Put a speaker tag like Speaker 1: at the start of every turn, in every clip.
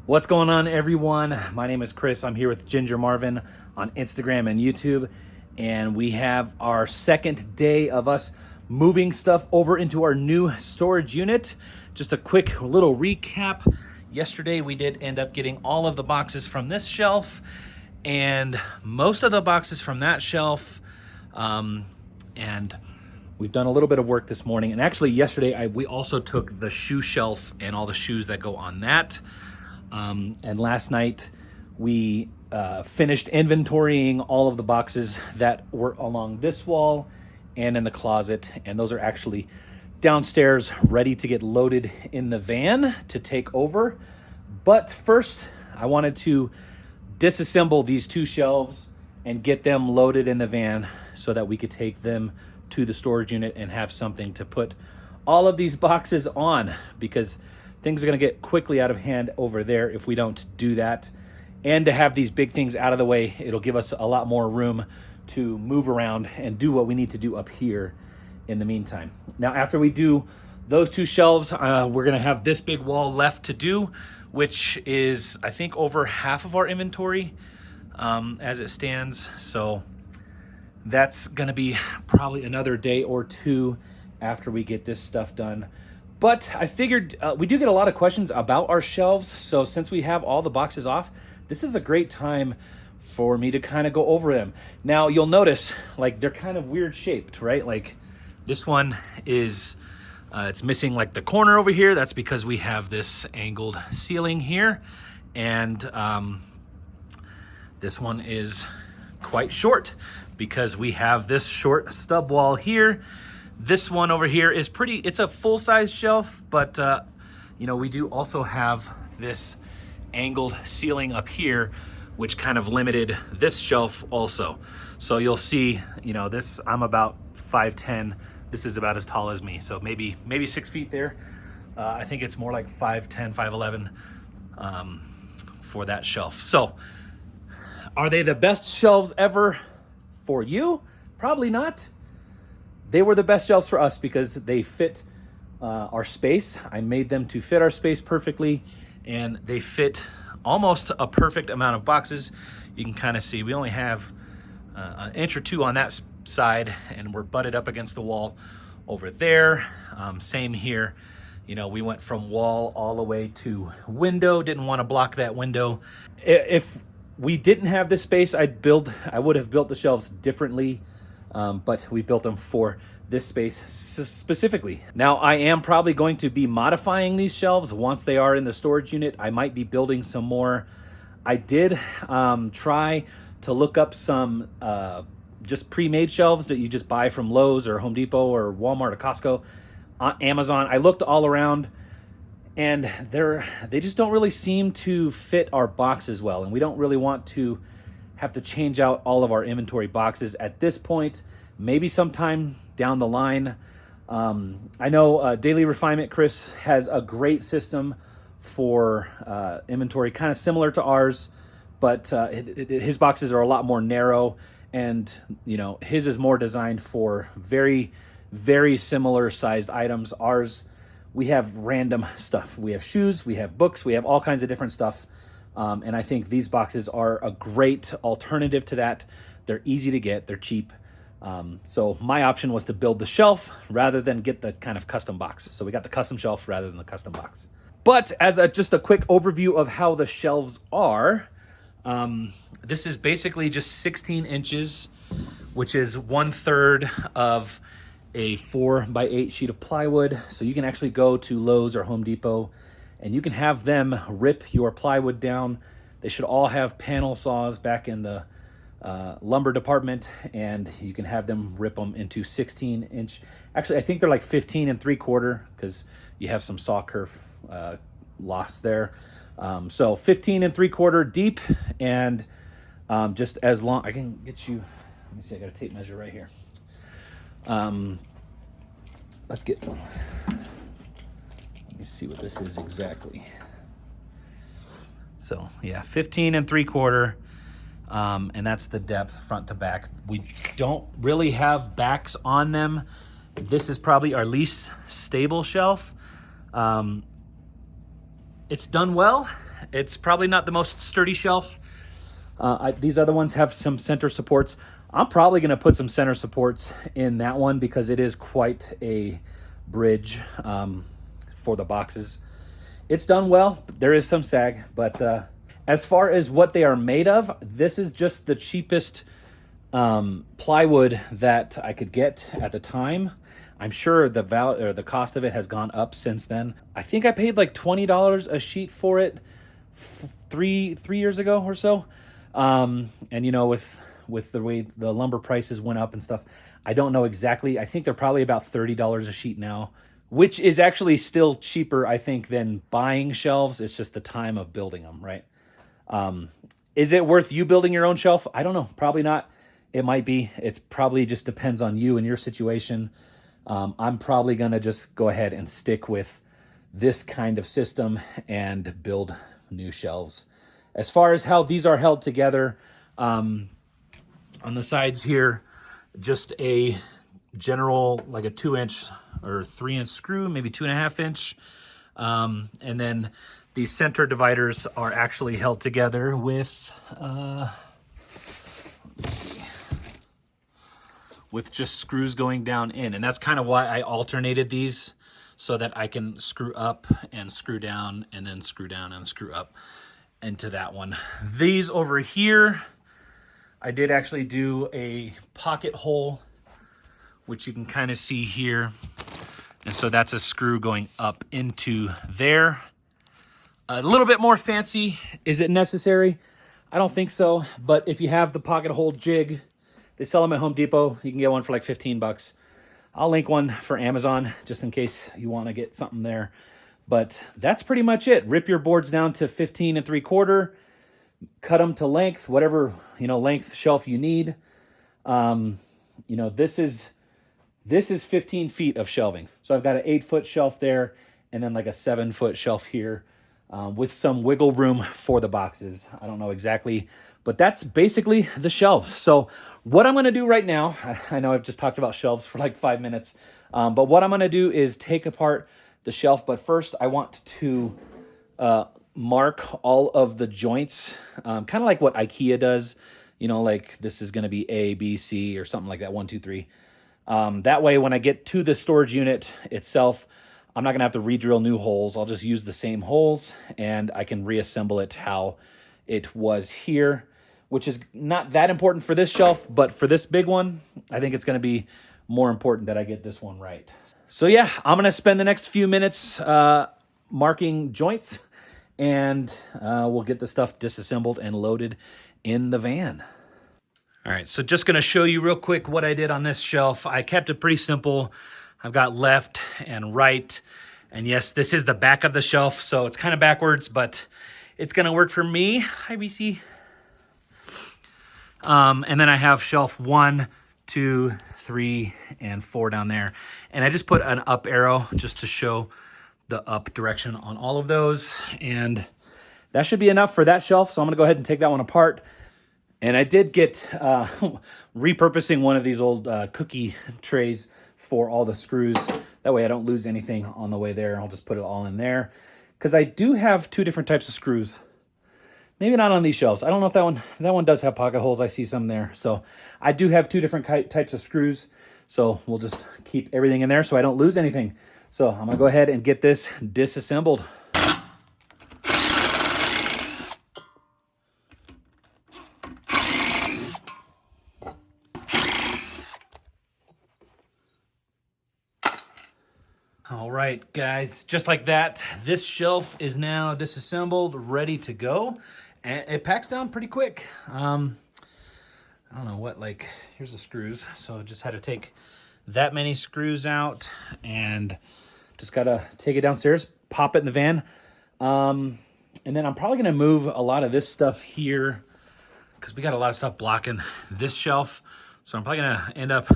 Speaker 1: What's going on, everyone? My name is Chris. I'm here with Ginger Marvin on Instagram and YouTube, and we have our second day of us moving stuff over into our new storage unit. Just a quick little recap. Yesterday we did end up getting all of the boxes from this shelf and most of the boxes from that shelf, and we've done a little bit of work this morning. And actually yesterday we also took the shoe shelf and all the shoes that go on that. And last night we finished inventorying all of the boxes that were along this wall and in the closet, and those are actually downstairs ready to get loaded in the van to take over. But first I wanted to disassemble these two shelves and get them loaded in the van so that we could take them to the storage unit and have something to put all of these boxes on, because things are going to get quickly out of hand over there if we don't do that. And to have these big things out of the way, it'll give us a lot more room to move around and do what we need to do up here in the meantime. Now, after we do those two shelves, we're going to have this big wall left to do, which is, I think, over half of our inventory as it stands. So that's going to be probably another day or two after we get this stuff done. But I figured we do get a lot of questions about our shelves. So since we have all the boxes off, this is a great time for me to kind of go over them. Now you'll notice like they're kind of weird shaped, right? Like this one is, it's missing like the corner over here. That's because we have this angled ceiling here. And this one is quite short because we have this short stub wall here. This one over here is it's a full-size shelf, but you know, we do also have this angled ceiling up here, which kind of limited this shelf also. So you'll see, you know, this, I'm about 5'10". This is about as tall as me. So maybe 6 feet there. I think it's more like 5'10", 5'11", for that shelf. So are they the best shelves ever for you? Probably not. They were the best shelves for us because they fit our space. I made them to fit our space perfectly, and they fit almost a perfect amount of boxes. You can kind of see we only have an inch or two on that side, and we're butted up against the wall over there. Same here. You know, we went from wall all the way to window. Didn't want to block that window. If we didn't have this space, I would have built the shelves differently. But we built them for this space specifically. Now, I am probably going to be modifying these shelves once they are in the storage unit. I might be building some more. I did try to look up some just pre-made shelves that you just buy from Lowe's or Home Depot or Walmart or Costco on Amazon. I looked all around, and they just don't really seem to fit our boxes well, and we don't really want to have to change out all of our inventory boxes at this point. Maybe sometime down the line. I know Daily Refinement Chris has a great system for inventory, kind of similar to ours, but his boxes are a lot more narrow, and you know, his is more designed for very, very similar sized items. Ours, we have random stuff. We have shoes, we have books, we have all kinds of different stuff. And I think these boxes are a great alternative to that. They're easy to get, they're cheap. So my option was to build the shelf rather than get the kind of custom box. So we got the custom shelf rather than the custom box. But as just a quick overview of how the shelves are, this is basically just 16 inches, which is 1/3 of a 4x8 sheet of plywood. So you can actually go to Lowe's or Home Depot and you can have them rip your plywood down. They should all have panel saws back in the lumber department, and you can have them rip them into 16-inch. Actually, I think they're like 15 3/4 because you have some saw curve loss there. So 15 3/4 deep, and just as long. I can get you. Let me see. I got a tape measure right here. Let's get. Let me see what this is exactly. So yeah, 15 3/4, and that's the depth front to back. We don't really have backs on them. This is probably our least stable shelf. It's done well. It's probably not the most sturdy shelf. These other ones have some center supports. I'm probably going to put some center supports in that one because it is quite a bridge for the boxes. It's done well. There is some sag, but as far as what they are made of, this is just the cheapest plywood that I could get at the time. I'm sure the cost of it has gone up since then. I think I paid like $20 a sheet for it three years ago or so. And you know, with the way the lumber prices went up and stuff, I don't know exactly. I think they're probably about $30 a sheet now, which is actually still cheaper, I think, than buying shelves. It's just the time of building them, right? Is it worth you building your own shelf? I don't know. Probably not. It might be. It's probably just depends on you and your situation. I'm probably going to just go ahead and stick with this kind of system and build new shelves. As far as how these are held together, on the sides here, just a general, like a 2-inch or 3-inch screw, maybe 2.5 inch. And then these center dividers are actually held together with, let's see, with just screws going down in. And that's kind of why I alternated these, so that I can screw up and screw down and then screw down and screw up into that one. These over here, I did actually do a pocket hole, which you can kind of see here. And so that's a screw going up into there. A little bit more fancy. Is it necessary? I don't think so. But if you have the pocket hole jig, they sell them at Home Depot. You can get one for like 15 bucks. I'll link one for Amazon just in case you want to get something there. But that's pretty much it. Rip your boards down to 15 3/4. Cut them to length, whatever, you know, length shelf you need. You know, this is 15 feet of shelving. So I've got an 8-foot shelf there and then like a 7-foot shelf here with some wiggle room for the boxes. I don't know exactly, but that's basically the shelves. So what I'm going to do right now, I know I've just talked about shelves for like 5 minutes, but what I'm going to do is take apart the shelf. But first I want to mark all of the joints, kind of like what IKEA does, you know, like this is going to be A, B, C, or something like that, 1, 2, 3. That way, when I get to the storage unit itself, I'm not going to have to re-drill new holes. I'll just use the same holes and I can reassemble it how it was here, which is not that important for this shelf, but for this big one, I think it's going to be more important that I get this one right. So yeah, I'm going to spend the next few minutes marking joints, and we'll get the stuff disassembled and loaded in the van. All right, so just gonna show you real quick what I did on this shelf. I kept it pretty simple. I've got left and right, and yes, this is the back of the shelf, so it's kind of backwards, but it's gonna work for me. Hi, BC. And then I have shelf 1, 2, 3, and 4 down there. And I just put an up arrow just to show the up direction on all of those. And that should be enough for that shelf. So I'm gonna go ahead and take that one apart. And I did get repurposing one of these old cookie trays for all the screws. That way I don't lose anything on the way there. I'll just put it all in there. Because I do have 2 different types of screws. Maybe not on these shelves. I don't know if that one does have pocket holes. I see some there. So I do have 2 different types of screws. So we'll just keep everything in there so I don't lose anything. So I'm gonna go ahead and get this disassembled. All right, guys, just like that, this shelf is now disassembled, ready to go. And it packs down pretty quick. I don't know what, like, here's the screws. So just had to take that many screws out and just gotta take it downstairs, pop it in the van. And then I'm probably gonna move a lot of this stuff here because we got a lot of stuff blocking this shelf. So I'm probably gonna end up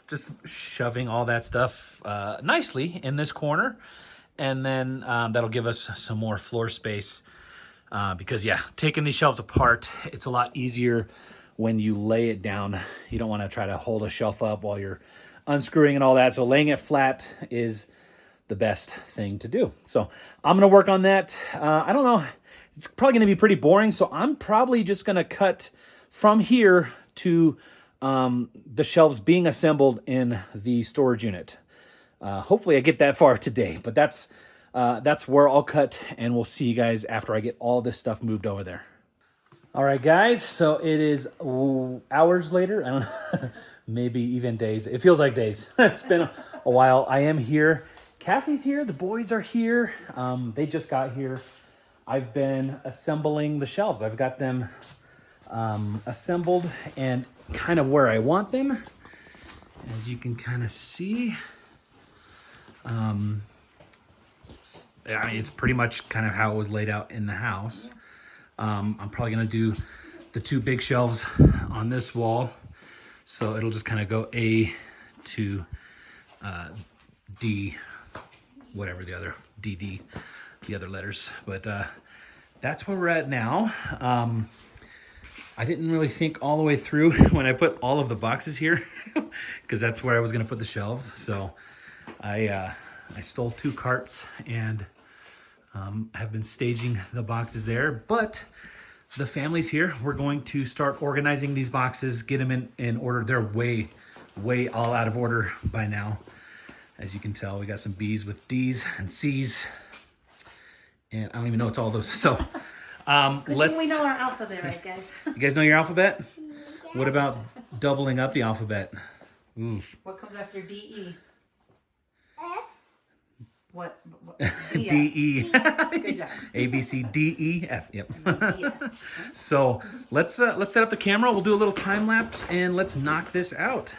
Speaker 1: just shoving all that stuff nicely in this corner. And then that'll give us some more floor space because yeah, taking these shelves apart, it's a lot easier when you lay it down. You don't wanna try to hold a shelf up while you're unscrewing and all that. So laying it flat is the best thing to do. So I'm gonna work on that. I don't know it's probably going to be pretty boring. So I'm probably just going to cut from here to the shelves being assembled in the storage unit. Hopefully I get that far today, but that's where I'll cut, and we'll see you guys after I get all this stuff moved over there. All right, guys, so it is hours later. I don't know, maybe even days. It feels like days. It's been a while. I am here. Kathy's here. The boys are here. They just got here. I've been assembling the shelves. I've got them assembled and kind of where I want them. As you can kind of see, I mean, it's pretty much kind of how it was laid out in the house. I'm probably going to do the 2 big shelves on this wall. So it'll just kind of go A to D, whatever the other, DD, the other letters. But that's where we're at now. I didn't really think all the way through when I put all of the boxes here because that's where I was going to put the shelves. So I stole 2 carts and have been staging the boxes there, but the family's here. We're going to start organizing these boxes, get them in order. They're way all out of order by now. As you can tell, we got some B's with D's and C's, and I don't even know it's all those. So let's. We know our alphabet, right, guys? You guys know your alphabet? What about doubling up the alphabet? Oof.
Speaker 2: What comes after D-E? What?
Speaker 1: D-E.
Speaker 2: Good job.
Speaker 1: A, B, C, D, E, F. Yep. So let's set up the camera. We'll do a little time lapse and let's knock this out.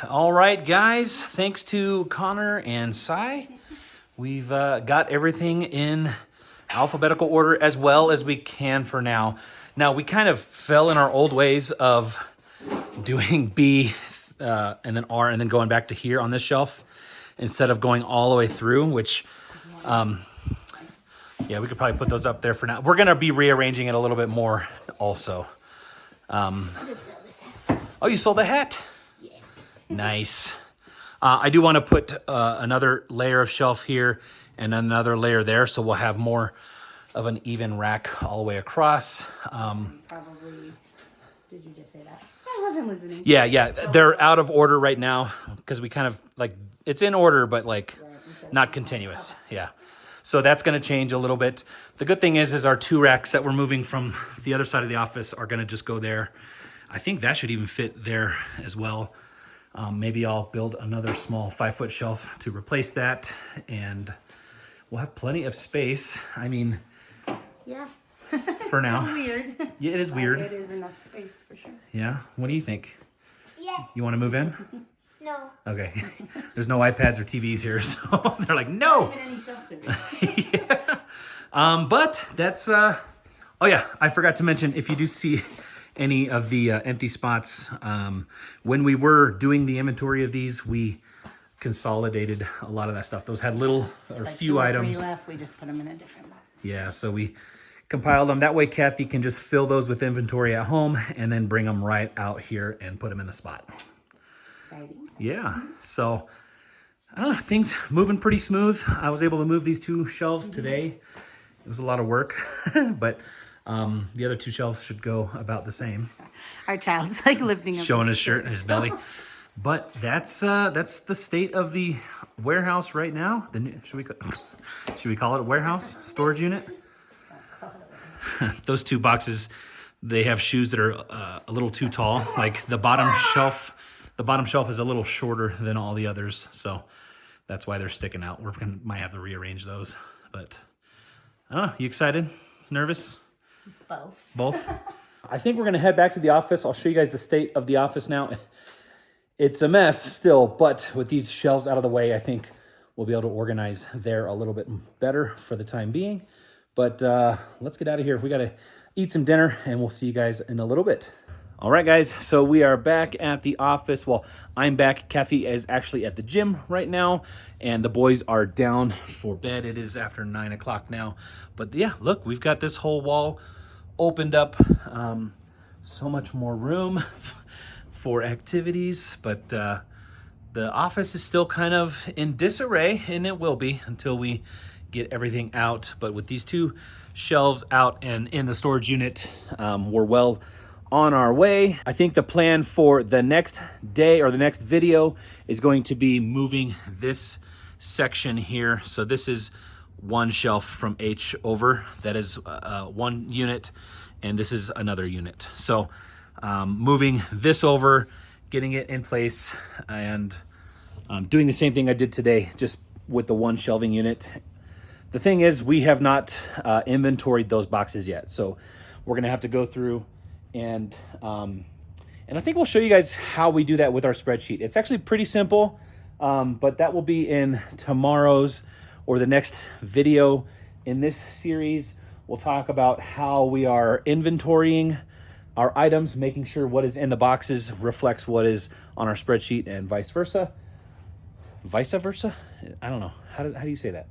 Speaker 1: All right, guys, thanks to Connor and Cy, we've got everything in alphabetical order as well as we can for now. Now, we kind of fell in our old ways of doing B and then R and then going back to here on this shelf instead of going all the way through, which, yeah, we could probably put those up there for now. We're going to be rearranging it a little bit more also. Oh, you sold the hat? Nice. I do want to put another layer of shelf here and another layer there, so we'll have more of an even rack all the way across.
Speaker 2: Probably. Did you just say that? I wasn't listening.
Speaker 1: Yeah. They're out of order right now because we kind of like it's in order, but like not continuous. Okay. Yeah. So that's going to change a little bit. The good thing is our 2 racks that we're moving from the other side of the office are going to just go there. I think that should even fit there as well. Maybe I'll build another small 5-foot shelf to replace that, and we'll have plenty of space. I mean,
Speaker 2: yeah,
Speaker 1: for now.
Speaker 2: So weird.
Speaker 1: Yeah, it is weird.
Speaker 2: It is enough space for sure.
Speaker 1: Yeah. What do you think?
Speaker 3: Yeah.
Speaker 1: You want to move in?
Speaker 3: No.
Speaker 1: Okay. There's no iPads or TVs here, so they're like, no.
Speaker 2: Not even any self-service.
Speaker 1: Yeah. But that's. Oh yeah, I forgot to mention if you do see any of the empty spots. When we were doing the inventory of these, we consolidated a lot of that stuff. Those had little or
Speaker 2: Like
Speaker 1: few
Speaker 2: 2 or 3
Speaker 1: items.
Speaker 2: left, we just put them in a different box.
Speaker 1: Yeah, so we compiled them. That way Kathy can just fill those with inventory at home and then bring them right out here and put them in the spot.
Speaker 2: Exciting.
Speaker 1: Yeah, so I don't know, things moving pretty smooth. I was able to move these 2 shelves today. It was a lot of work, but the other 2 shelves should go about the same.
Speaker 2: Our child's like lifting up.
Speaker 1: Showing his shirt and his belly. But that's the state of the warehouse right now. Should we call it a warehouse storage unit? Those two boxes, they have shoes that are a little too tall. Like the bottom shelf is a little shorter than all the others, so that's why they're sticking out. Might have to rearrange those. But I don't know. You excited? Nervous? Both. I think we're gonna head back to the office. I'll show you guys the state of the office now. It's a mess still, but with these shelves out of the way, I think we'll be able to organize there a little bit better for the time being. But let's get out of here. We got to eat some dinner, and we'll see you guys in a little bit. All right, guys. So we are back at the office. Well, I'm back. Kathy is actually at the gym right now, and the boys are down for bed. It is after 9 o'clock now. But yeah, look, we've got this whole wall opened up. So much more room for activities, but the office is still kind of in disarray, and it will be until we get everything out. But with these two shelves out and in the storage unit, we're well on our way. I think the plan for the next day or the next video is going to be moving this section here. So this is one shelf from H over. That is one unit, and this is another unit. So moving this over, getting it in place, and doing the same thing I did today, just with the one shelving unit. The thing is, we have not inventoried those boxes yet, so we're gonna have to go through and I think we'll show you guys how we do that with our spreadsheet. It's actually pretty simple, but that will be in tomorrow's or the next video in this series. We'll talk about how we are inventorying our items, making sure what is in the boxes reflects what is on our spreadsheet, and vice versa. Vice versa? I don't know. How do you say that?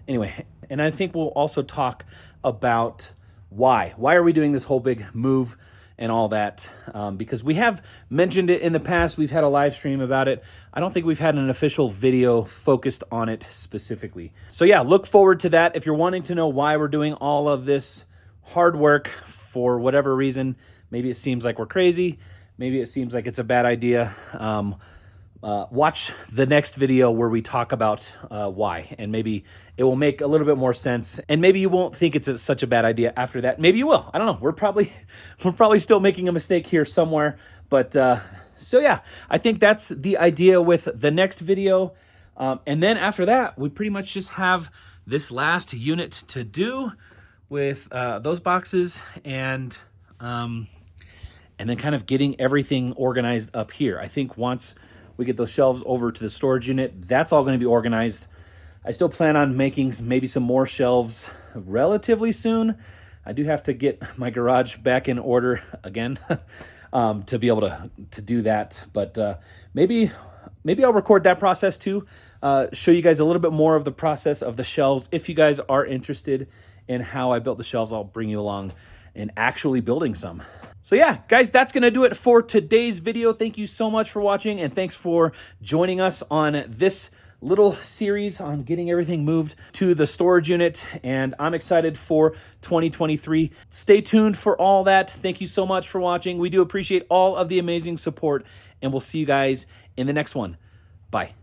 Speaker 1: Anyway, and I think we'll also talk about why are we doing this whole big move and all that, because we have mentioned it in the past. We've had a live stream about it. I don't think we've had an official video focused on it specifically. So yeah, look forward to that. If you're wanting to know why we're doing all of this hard work for whatever reason, maybe it seems like we're crazy, maybe it seems like it's a bad idea, watch the next video where we talk about why, and maybe it will make a little bit more sense, and maybe you won't think it's such a bad idea after that. Maybe you will. I don't know. We're probably still making a mistake here somewhere, but so yeah, I think that's the idea with the next video, and then after that, we pretty much just have this last unit to do with those boxes, and then kind of getting everything organized up here. I think once we get those shelves over to the storage unit, that's all going to be organized. I still plan on making maybe some more shelves relatively soon. I do have to get my garage back in order again to be able to do that. But maybe I'll record that process too. Show you guys a little bit more of the process of the shelves. If you guys are interested in how I built the shelves, I'll bring you along in actually building some. So yeah, guys, that's going to do it for today's video. Thank you so much for watching, and thanks for joining us on this little series on getting everything moved to the storage unit. And I'm excited for 2023. Stay tuned for all that. Thank you so much for watching. We do appreciate all of the amazing support, and we'll see you guys in the next one. Bye.